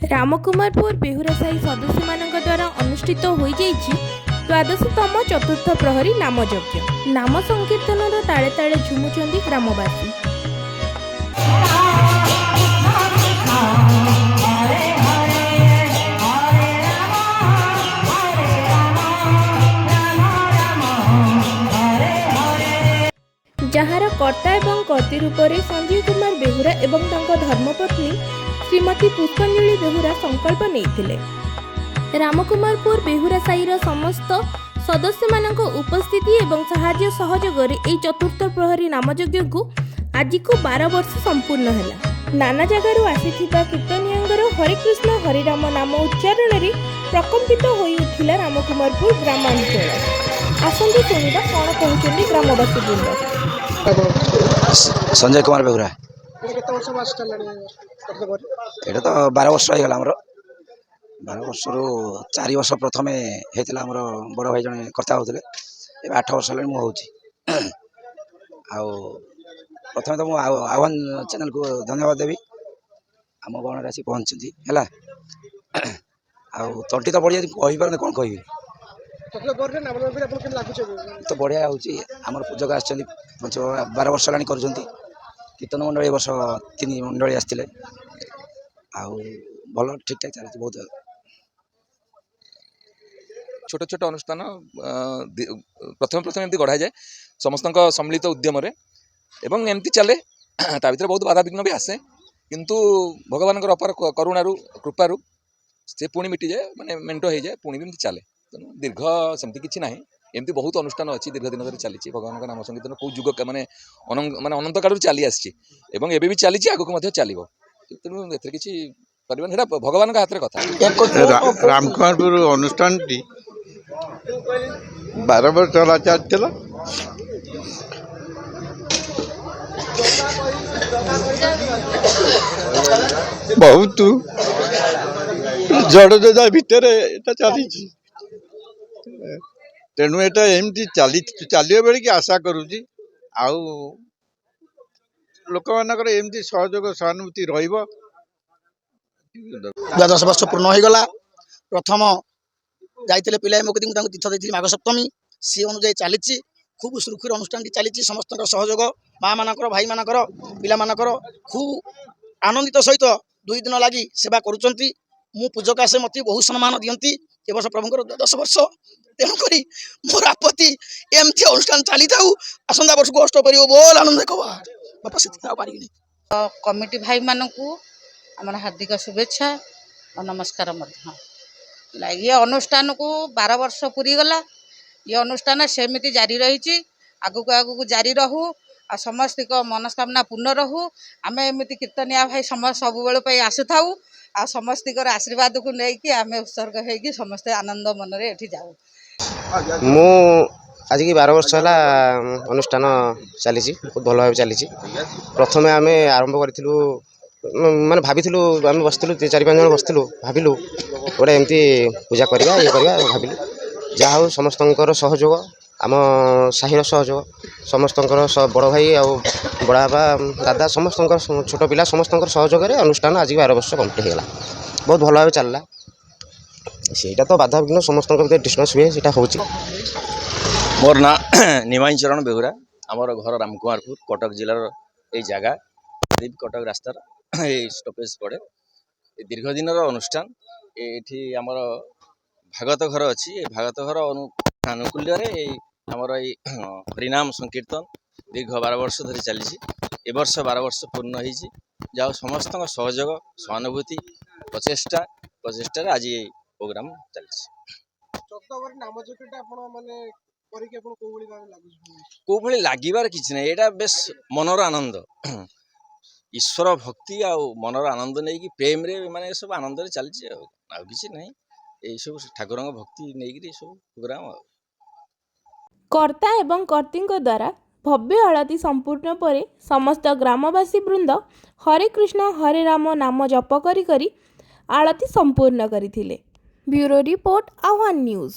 रामकुमारपुर बेहुरा साही सदस्य मानक द्वारा अनुष्ठित हो द्वादशतम चतुर्थ प्रहरी नामयज्ञ। नाम संकीर्तन ताले ताले झुमुचंदी ग्रामवासी। जार कर्ता एवं कर्ती रूप में संजीव कुमार बेहुरा एवं धर्मपत्नी श्रीमती पुष्पांजलि बेहुरा संकल्प नहीं। रामकुमारपुर बेहुरा साईर समस्त सदस्य मानक उपस्थिति एवं साहाय्य सहयोग ए चतुर्थ प्रहरी नामयज्ञ को आज को 12 वर्ष संपूर्ण है। नाना जगार आसीथिबा कीर्तनियांगर हरे कृष्ण हरे राम नाम उच्चारण में प्रकम्पित होई उठिला रामकुमारपुर ग्रामांचल। आसंतु सुनिबा कौन कहउछन्ती ग्रामवासी बृंद। संजय कुमार बेहुरा ये तो 12 वर्ष हो गला। 12 वर्ष रु 4 वर्ष प्रथम होता आमर बड़ भाई जन कर्ता होते 8 वर्ष है मुझे प्रथम तो मुझे आह्वान चैनल को धन्यवाद देवी आम गण आसी पहुँचती है। तंटी तो बढ़िया कहीपर कौन कह तो बढ़िया हूँ आम पूजक आस 12 वर्ष है कर कीर्तन मंडली वर्ष 3 मंडली आसते भल ठीक ठाक चलती बहुत छोट छोट अनुष्ठान प्रथम प्रथम एमती गढ़ा जाए समस्त सम्मिलित उद्यम एवं एमती चले ता भीतर बहुत बाधा विघ्न भी आसे किंतु भगवान अपार करुणारू कृपारू से पुणी मिटी जाए माने मेंटो हो जाए पुणी भी एमती चले तेणु दीर्घ सेमती किसी ना एमती बहुत अनुष्ठान अच्छी दीर्घ दिन धरी चली भगवान नाम संकीर्तन कौ जुग माने माने अनंत काल चली आसी भी चली आगक चलो तेणु ए किसी भगवान हाथ कथा। रामकुमारपुर अनुष्ठान 12 वर्ष चला चलता बहुत जड़ जजा भितर चली तेणु एटा एमती चलिए बेल की आशा करुँची लोक मानकर एमती सहयोग सहानुभूति रहिबो। 12 वर्ष पूर्ण हो गला। प्रथम जाइए पिला मोकदी तीर्थ देती माघ सप्तमी सी अनुजाई चली खूब सुरक्षित अनुष्ठान चली समस्त सहयोग माँ मानकर भाई मानकर पिला मानकर खूब आनंदित सहित 2 दिन लगी सेवा करुँच। मु पूजक आसे मत बहुत सम्मान दियंती ए वर्ष प्रभुंर 10 वर्ष तेणुक मोर आपत्ति एमती अनुष्ठान चली था आसंता वर्ष को अष्ट पर बोल आनंद बापा से कमिटी भाई मानक आम हार्दिक शुभेच्छा और नमस्कार। ये अनुष्ठान को 12 वर्ष पूरी गला। ये अनुष्ठान सेमती जारी रही आगु आगु जारी रहू आ समस्त मनस्कामना पूर्ण रहू। आम एमती कीर्तनिया भाई समस्त सब बेल आसी था आ समस्त आशीर्वाद को लेकिन आम उत्सर्ग हो समस्ते आनंद मन रे जाऊ। मु आज की 12 वर्ष है अनुष्ठान चली बहुत भल भाव चली। प्रथमे आम आरंभ करूँ माने भाविलु आम बसलु 4-5 जन बसलु भाविलु गोटे एमती पूजा करवा ये करवा भाविलु जहाँ हूँ समस्त सहयोग आम साहिर सहयोग समस्त बड़ भाई आ बड़ा बाबा दादा समस्त छोट पिला समस्त सहयोग अनुष्ठान आज 12 वर्ष कम्प्लीट होगा बहुत भल भाव चलला। सेटा तो बाधा विघ्न समस्त डिस्टर्बांस हुए से हूँ। मोर ना निमाई चरण बेहुरा आमर घर रामकुमारपुर कटक जिलार ये जगह देवी कटक रास्तार ये स्टपेज पड़े दीर्घ दिन अनुष्ठान ये आमर भागवत घर अच्छी भागवत घर आनुकूल्य आमर हरिनाम संकीर्तन दीर्घ 12 वर्ष धरी चली ए वर्ष 12 वर्ष पूर्ण हो जहाँ समस्त सहयोग सहानुभूति प्रचेषा आज ये प्रोग्राम चलती। कौ भाई लगे किसी ना यहाँ बेस मनर आनंद ईश्वर भक्ति आ मनर आनंद नहीं कि प्रेम रे माने सब आनंद चलती किसी ना यही सब ठाकुर भक्ति नहीं सब प्रोग्राम। कर्ता एवं कर्ती द्वारा भव्य आरती संपूर्ण पर समस्त ग्रामवासी वृंद हरे कृष्ण हरे राम नाम जप करी आरती संपूर्ण करथिले। ब्यूरो रिपोर्ट आह्वान न्यूज।